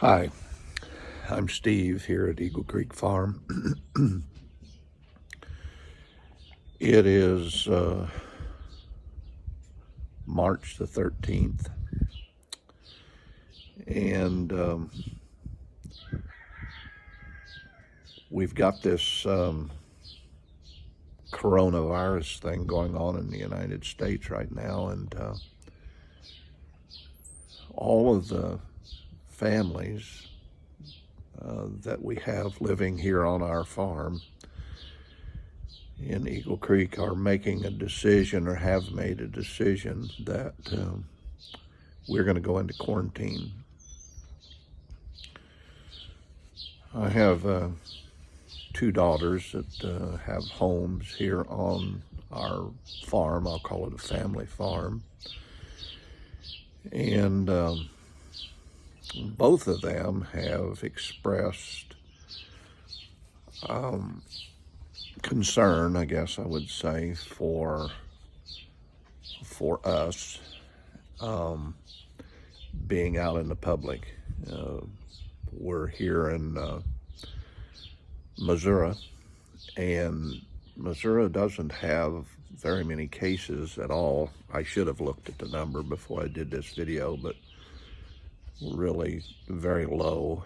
Hi, I'm Steve here at Eagle Creek Farm. It is March the 13th, and we've got this coronavirus thing going on in the United States right now, and all of the families that we have living here on our farm in Eagle Creek are making a decision, or have made a decision, that we're going to go into quarantine. I have two daughters that have homes here on our farm. I'll call it a family farm. And both of them have expressed concern, I guess I would say, for us being out in the public. We're here in Missouri, and Missouri doesn't have very many cases at all. I should have looked at the number before I did this video, but really very low.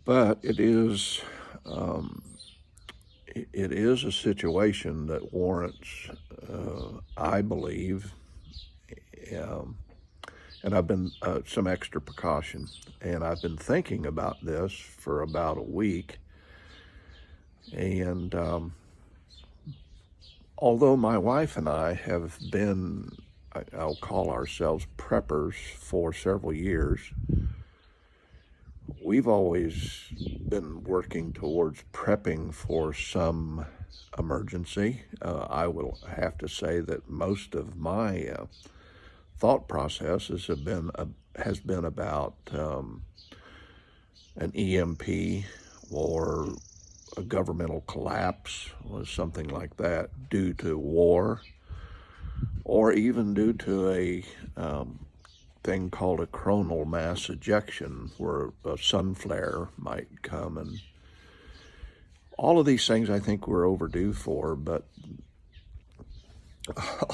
But it is a situation that warrants, I believe, and I've been some extra precaution. And I've been thinking about this for about a week. And although my wife and I have been, I'll call ourselves preppers for several years, we've always been working towards prepping for some emergency. I will have to say that most of my thought processes has been about an EMP or a governmental collapse or something like that, due to war, or even due to a thing called a coronal mass ejection, where a sun flare might come. And all of these things I think we're overdue for, but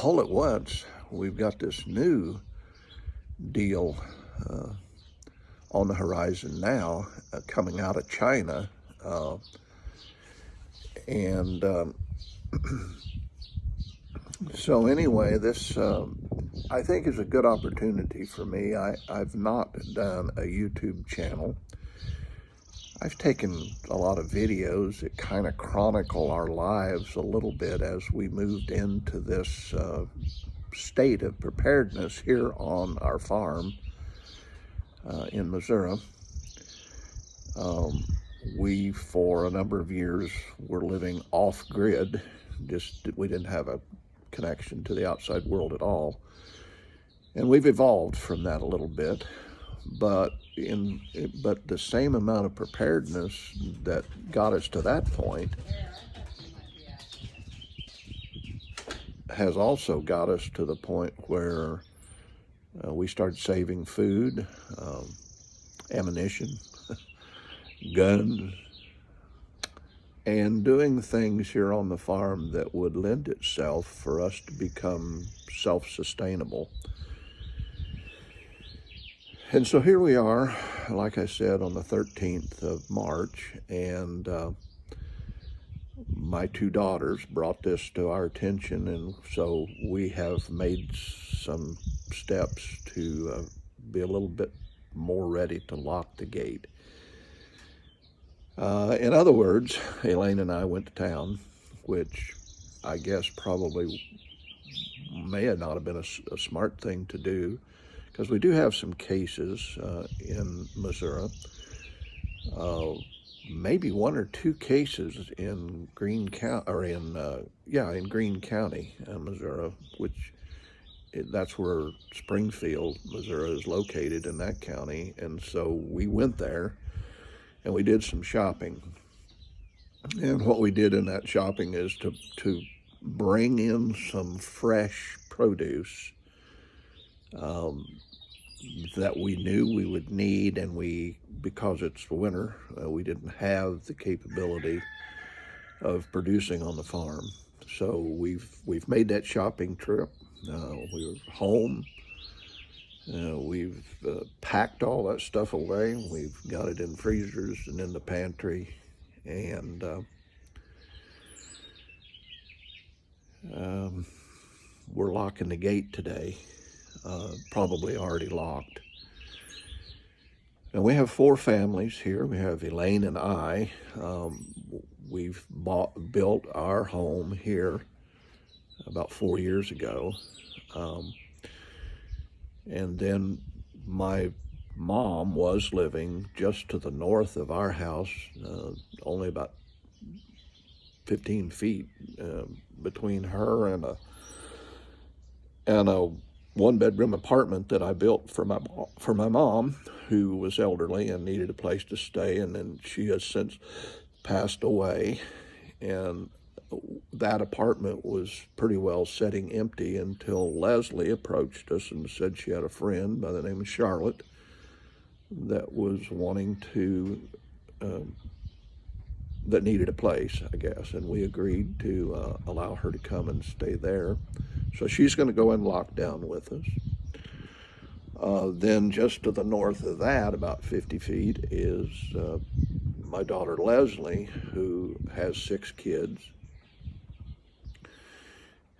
all at once we've got this new deal on the horizon now, coming out of China, and so anyway, this I think is a good opportunity for me. I've not done a YouTube channel. I've taken a lot of videos that kind of chronicle our lives a little bit as we moved into this state of preparedness here on our farm in Missouri. We, for a number of years, were living off-grid. We didn't have a connection to the outside world at all. And we've evolved from that a little bit. But the same amount of preparedness that got us to that point has also got us to the point where we started saving food, ammunition, guns, and doing things here on the farm that would lend itself for us to become self-sustainable. And so here we are, like I said, on the 13th of March, and my two daughters brought this to our attention, and so we have made some steps to be a little bit more ready to lock the gate. In other words, Elaine and I went to town, which I guess probably may not have been a smart thing to do, because we do have some cases in Missouri. Maybe one or two cases in Greene County, or in Greene County, Missouri, which that's where Springfield, Missouri is located, in that county. And so we went there and we did some shopping. And what we did in that shopping is to bring in some fresh produce um, that we knew we would need, and because it's winter, we didn't have the capability of producing on the farm. So we've made that shopping trip. We're home. We've packed all that stuff away. We've got it in freezers and in the pantry, and we're locking the gate today. Probably already locked. And we have 4 families here. We have Elaine and I. We've built our home here about 4 years ago. And then my mom was living just to the north of our house, only about 15 feet between her and a one-bedroom apartment that I built for my mom, who was elderly and needed a place to stay. And then she has since passed away, and that apartment was pretty well sitting empty until Leslie approached us and said she had a friend by the name of Charlotte that was wanting to, that needed a place, I guess, and we agreed to allow her to come and stay there. So she's going to go in lockdown with us. Then just to the north of that, about 50 feet, is my daughter Leslie, who has 6 kids.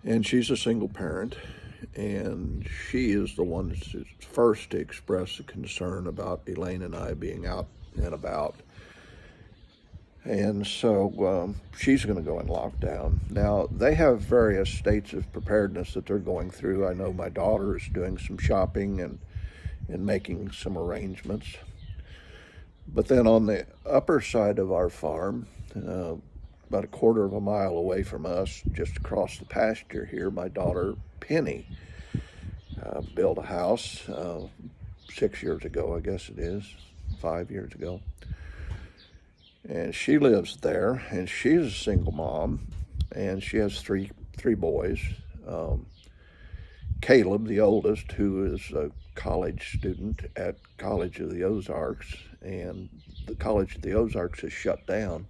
And she's a single parent, and she is the one that's first to express a concern about Elaine and I being out and about. And so she's going to go in lockdown. Now, they have various states of preparedness that they're going through. I know my daughter is doing some shopping and making some arrangements. But then on the upper side of our farm, about a quarter of a mile away from us, just across the pasture here, my daughter Penny built a house 6 years ago, I guess it is, 5 years ago. And she lives there, and she's a single mom, and she has three boys. Caleb, the oldest, who is a college student at College of the Ozarks, and the College of the Ozarks is shut down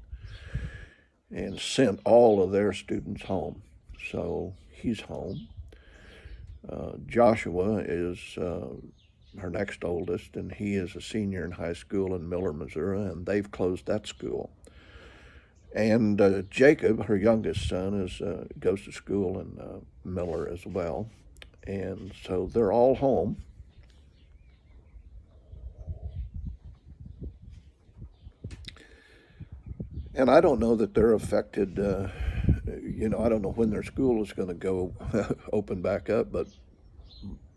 and sent all of their students home. So he's home. Joshua is her next oldest, and he is a senior in high school in Miller, Missouri, and they've closed that school. And Jacob, her youngest son, goes to school in Miller as well. And so they're all home. And I don't know that they're affected, I don't know when their school is going to go open back up, but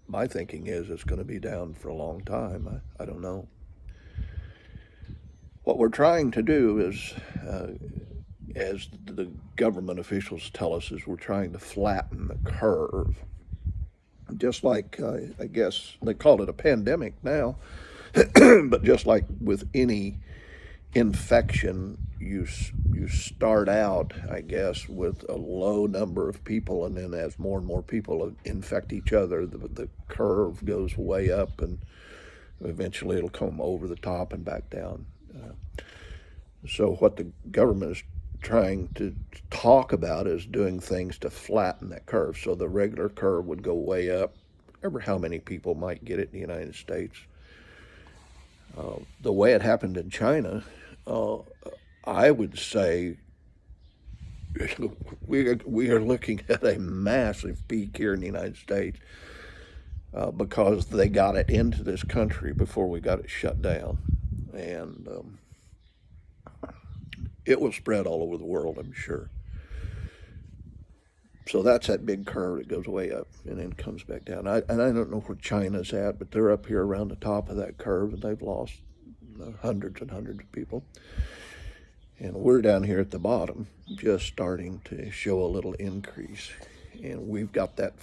my thinking is it's going to be down for a long time. I don't know. What we're trying to do is, as the government officials tell us, is we're trying to flatten the curve. Just like, I guess they call it a pandemic now, but just like with any infection, you start out, I guess, with a low number of people, and then as more and more people infect each other, the curve goes way up, and eventually it'll come over the top and back down. So what the government is trying to talk about is doing things to flatten that curve. So the regular curve would go way up, ever how many people might get it in the United States. The way it happened in China, I would say we are looking at a massive peak here in the United States because they got it into this country before we got it shut down. And it will spread all over the world, I'm sure. So that's that big curve that goes way up and then comes back down. I don't know where China's at, but they're up here around the top of that curve, and they've lost hundreds and hundreds of people. And we're down here at the bottom, just starting to show a little increase. And we've got that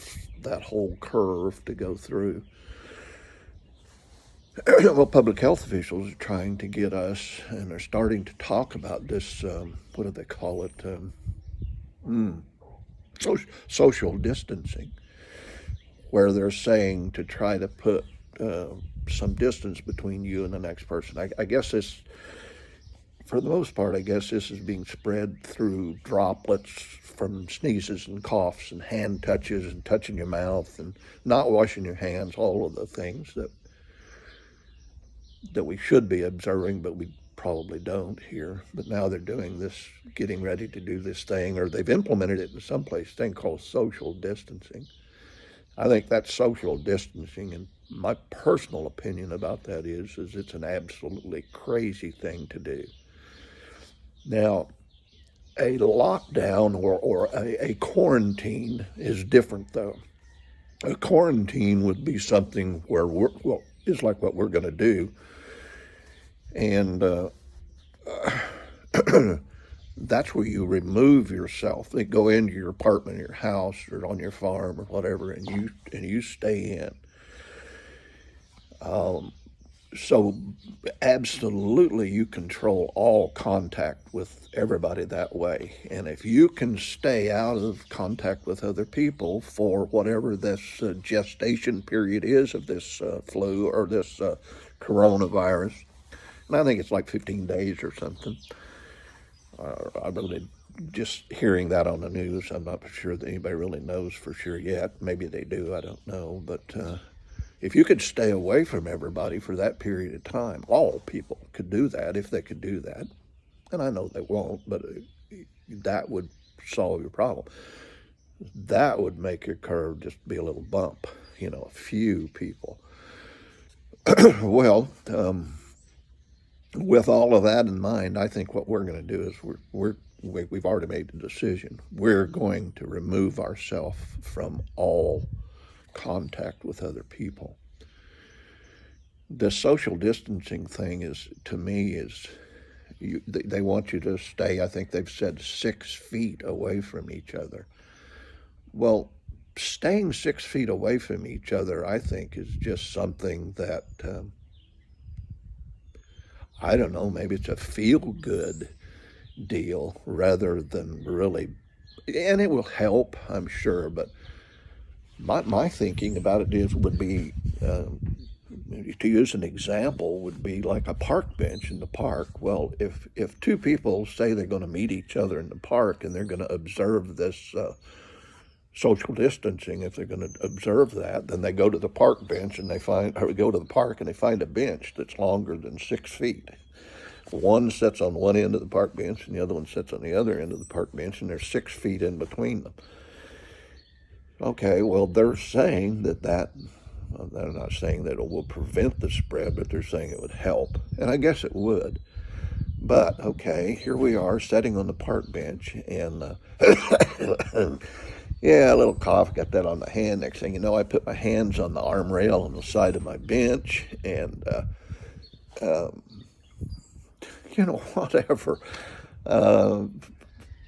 whole curve to go through. Well, public health officials are trying to get us, and they're starting to talk about this, what do they call it? Social distancing, where they're saying to try to put some distance between you and the next person. I guess this, for the most part, I guess this is being spread through droplets from sneezes and coughs and hand touches and touching your mouth and not washing your hands, all of the things that we should be observing, but we probably don't here. But now they're doing this, getting ready to do this thing, or they've implemented it in some place, thing called social distancing. I think that social distancing, and my personal opinion about that is it's an absolutely crazy thing to do. Now, a lockdown or a quarantine is different, though. A quarantine would be something where is like what we're going to do. And that's where you remove yourself. They go into your apartment, your house, or on your farm, or whatever, and you stay in. So absolutely, you control all contact with everybody that way. And if you can stay out of contact with other people for whatever this gestation period is of this flu or this coronavirus, and I think it's like 15 days or something. I really, just hearing that on the news, I'm not sure that anybody really knows for sure yet. Maybe they do, I don't know. But if you could stay away from everybody for that period of time, all people could do that if they could do that. And I know they won't, but that would solve your problem. That would make your curve just be a little bump, a few people. Well, with all of that in mind, I think what we're going to do is we've already made the decision. We're going to remove ourselves from all contact with other people. The social distancing thing is, to me, they want you to stay, I think they've said 6 feet away from each other. Well, staying 6 feet away from each other, I think, is just something that, I don't know, maybe it's a feel-good deal rather than really, and it will help, I'm sure, but my thinking about it would be, to use an example, would be like a park bench in the park. Well, if 2 people say they're going to meet each other in the park and they're going to observe this social distancing, if they're going to observe that, then they go to the park bench and go to the park and they find a bench that's longer than 6 feet. One sits on one end of the park bench and the other one sits on the other end of the park bench, and there's 6 feet in between them. Okay, well, they're saying that well, they're not saying that it will prevent the spread, but they're saying it would help. And I guess it would. But, okay, here we are sitting on the park bench, and yeah, a little cough, got that on the hand. Next thing you know, I put my hands on the arm rail on the side of my bench, and, whatever.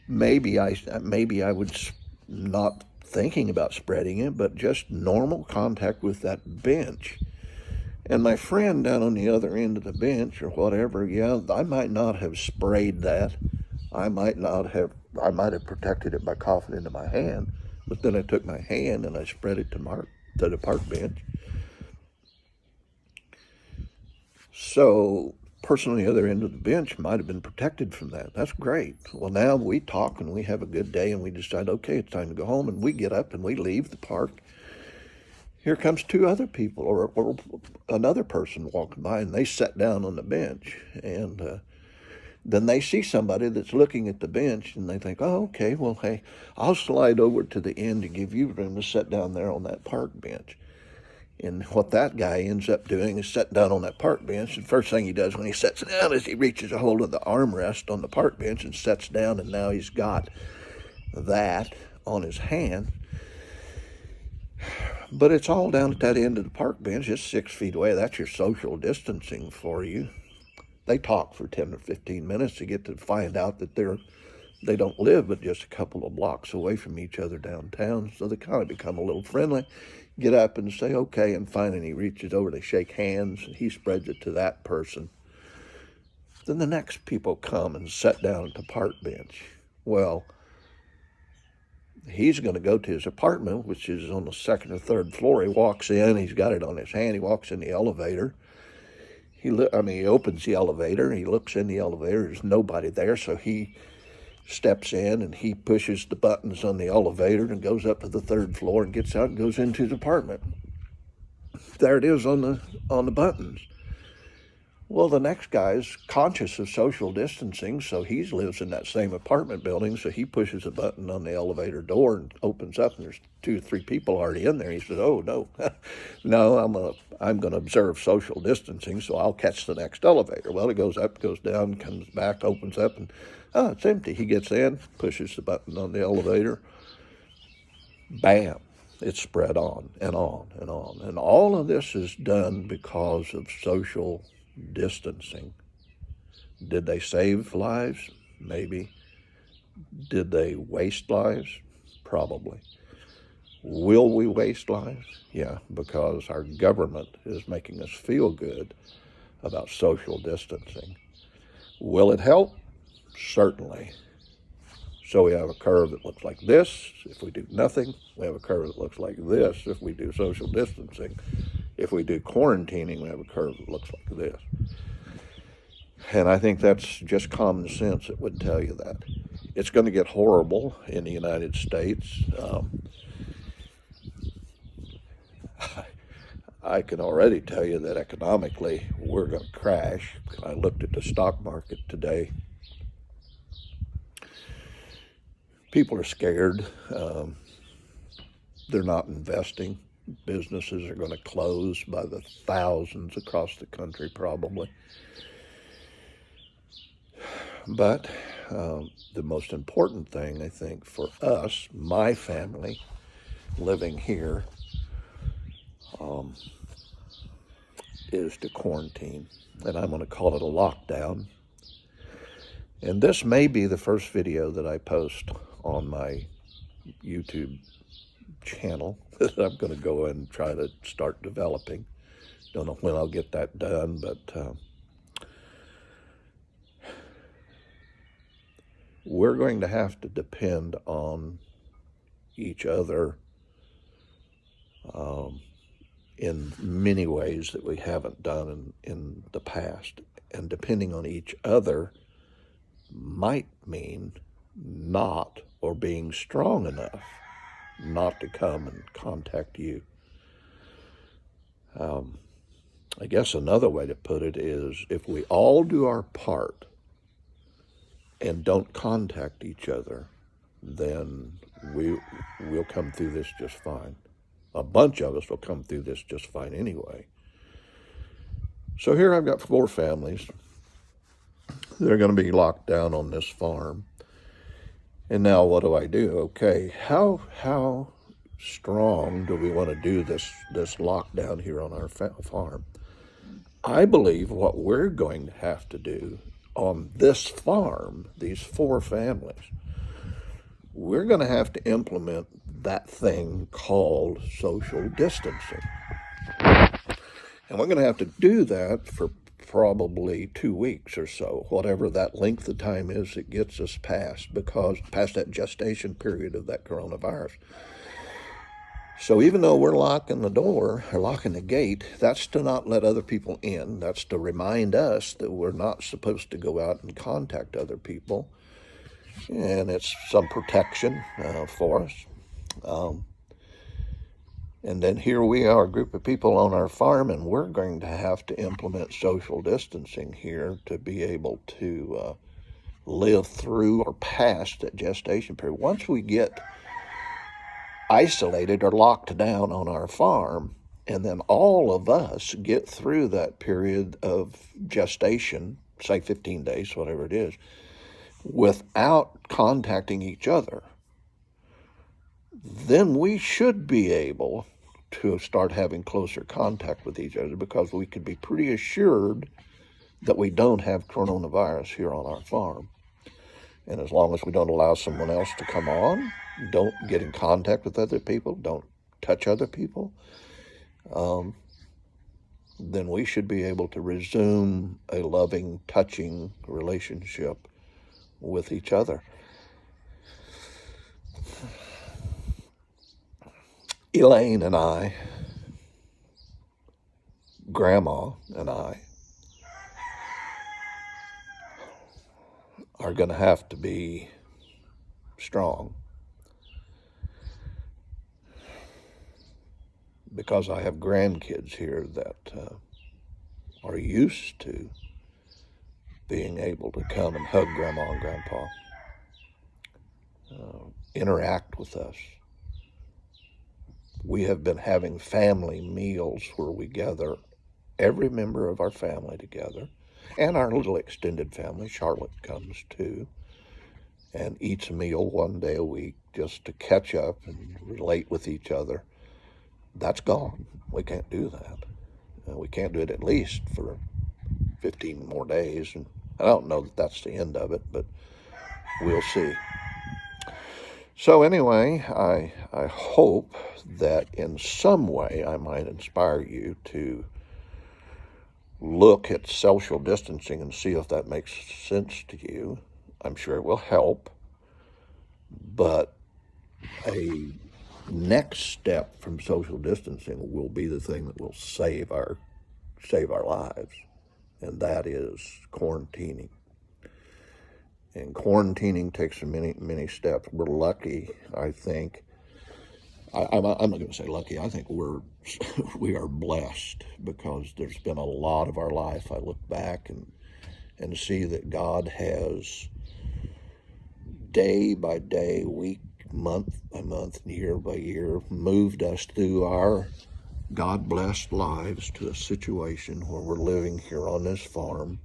Maybe I would not thinking about spreading it, but just normal contact with that bench. And my friend down on the other end of the bench or whatever, yeah, I might not have sprayed that. I might have protected it by coughing into my hand, but then I took my hand and I spread it to the park bench. So, person on the other end of the bench might have been protected from that. That's great. Well, now we talk and we have a good day and we decide, okay, it's time to go home, and we get up and we leave the park. Here comes 2 other people or another person walking by, and they sit down on the bench, and then they see somebody that's looking at the bench, and they think, oh, okay, well, hey, I'll slide over to the end to give you room to sit down there on that park bench. And what that guy ends up doing is sitting down on that park bench, and first thing he does when he sits down is he reaches a hold of the armrest on the park bench and sits down, and now he's got that on his hand. But it's all down at that end of the park bench, just 6 feet away. That's your social distancing for you. They talk for 10 or 15 minutes to get to find out that they don't live but just a couple of blocks away from each other downtown, so they kind of become a little friendly. Get up and say, okay, and finally he reaches over, they shake hands, and he spreads it to that person. Then the next people come and sit down at the park bench. Well, he's going to go to his apartment, which is on the second or third floor. He walks in, he's got it on his hand, he walks in the elevator. He opens the elevator, he looks in the elevator, there's nobody there, so he steps in and he pushes the buttons on the elevator and goes up to the third floor and gets out and goes into his apartment. There it is on the buttons. Well, the next guy's conscious of social distancing, so he lives in that same apartment building, so he pushes a button on the elevator door and opens up, and there's 2 or 3 people already in there. He says, oh, no, no, I'm gonna observe social distancing, so I'll catch the next elevator. Well, it goes up, goes down, comes back, opens up, and it's empty. He gets in, pushes the button on the elevator, bam, it's spread on and on and on. And all of this is done because of social distancing. Did they save lives? Maybe. Did they waste lives? Probably. Will we waste lives? Yeah, because our government is making us feel good about social distancing. Will it help? Certainly. So we have a curve that looks like this if we do nothing. We have a curve that looks like this if we do social distancing. If we do quarantining, we have a curve that looks like this. And I think that's just common sense that would tell you that. It's going to get horrible in the United States. I can already tell you that economically we're going to crash. I looked at the stock market today. People are scared. They're not investing. Businesses are going to close by the thousands across the country probably. But the most important thing, I think, for us, my family, living here, is to quarantine. And I'm going to call it a lockdown. And this may be the first video that I post on my YouTube channel that I'm going to go and try to start developing. Don't know when I'll get that done, but we're going to have to depend on each other in many ways that we haven't done in the past. And depending on each other might mean not, or being strong enough not to come and contact you. I guess another way to put it is, if we all do our part and don't contact each other, then we'll come through this just fine. A bunch of us will come through this just fine anyway. So here I've got 4 families. They're going to be locked down on this farm. And now what do I do? Okay, how strong do we want to do this lockdown here on our farm? I believe what we're going to have to do on this farm, these 4 families, we're going to have to implement that thing called social distancing. And we're going to have to do that for probably 2 weeks or so, whatever that length of time is that gets us past that gestation period of that coronavirus. So even though we're locking the door, or locking the gate, that's to not let other people in. That's to remind us that we're not supposed to go out and contact other people. And it's some protection for us. And then here we are, a group of people on our farm, and we're going to have to implement social distancing here to be able to live through or past that gestation period. Once we get isolated or locked down on our farm, and then all of us get through that period of gestation, say 15 days, whatever it is, without contacting each other, then we should be able to start having closer contact with each other, because we could be pretty assured that we don't have coronavirus here on our farm. And as long as we don't allow someone else to come on, don't get in contact with other people, don't touch other people, then we should be able to resume a loving, touching relationship with each other. Elaine and I, Grandma and I, are going to have to be strong because I have grandkids here that are used to being able to come and hug Grandma and Grandpa, interact with us. We have been having family meals where we gather every member of our family together, and our little extended family. Charlotte comes too and eats a meal one day a week just to catch up and relate with each other. That's gone. We can't do that. We can't do it at least for 15 more days. And I don't know that that's the end of it, but we'll see. So anyway, I hope that in some way I might inspire you to look at social distancing and see if that makes sense to you. I'm sure it will help, but a next step from social distancing will be the thing that will save our lives, and that is quarantining. And quarantining takes many steps. We're lucky, I think. I'm not going to say lucky. I think we are blessed because there's been a lot of our life. I look back and see that God has day by day, week, month by month, year by year moved us through our God-blessed lives to a situation where we're living here on this farm,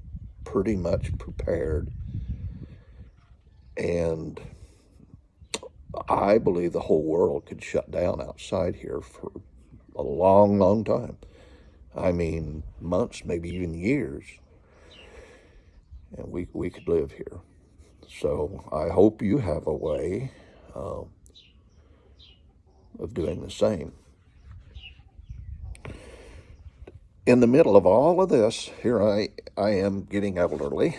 pretty much prepared. And I believe the whole world could shut down outside here for a long, long time. I mean, months, maybe even years. And we could live here. So I hope you have a way of doing the same. In the middle of all of this, here I am getting elderly,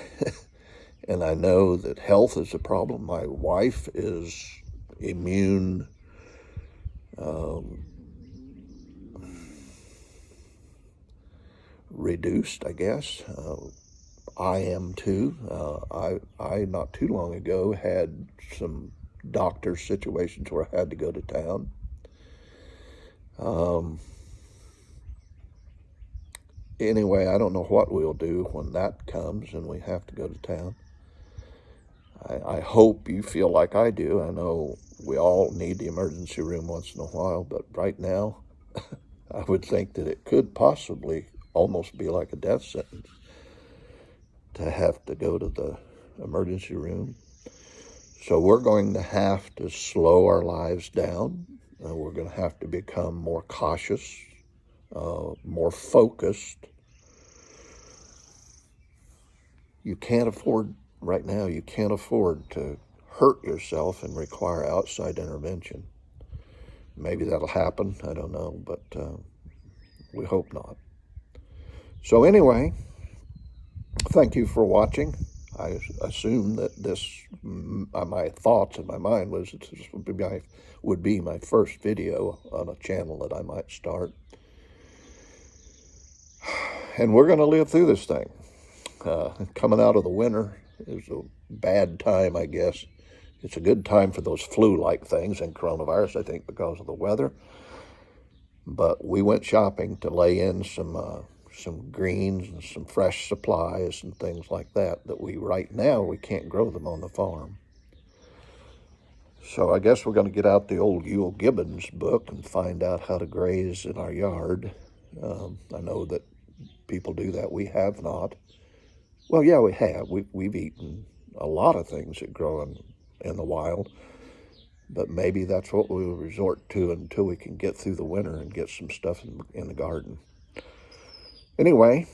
and I know that health is a problem. My wife is immune reduced, I guess. I am too. I not too long ago had some doctor situations where I had to go to town. Anyway, I don't know what we'll do when that comes and we have to go to town. I hope you feel like I do. I know we all need the emergency room once in a while, but right now, I would think that it could possibly almost be like a death sentence to have to go to the emergency room. So we're going to have to slow our lives down. We're going to have to become more cautious, more focused. You can't afford, right now, you can't afford to hurt yourself and require outside intervention. Maybe that'll happen, I don't know, but we hope not. So anyway, thank you for watching. I assume that this, my thoughts in my mind was that this would be my first video on a channel that I might start. And we're going to live through this thing. Coming out of the winter is a bad time, I guess. It's a good time for those flu-like things and coronavirus, I think, because of the weather. But we went shopping to lay in some greens and some fresh supplies and things like that right now we can't grow them on the farm. So I guess we're going to get out the old Euell Gibbons book and find out how to graze in our yard. I know that people do that. We have not. Well, yeah, we have. We've eaten a lot of things that grow in the wild, but maybe that's what we'll resort to until we can get through the winter and get some stuff in the garden. Anyway,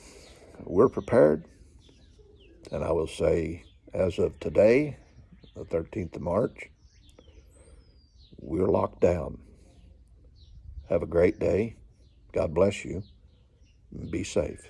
we're prepared, and I will say, as of today, the 13th of March, we're locked down. Have a great day. God bless you. Be safe.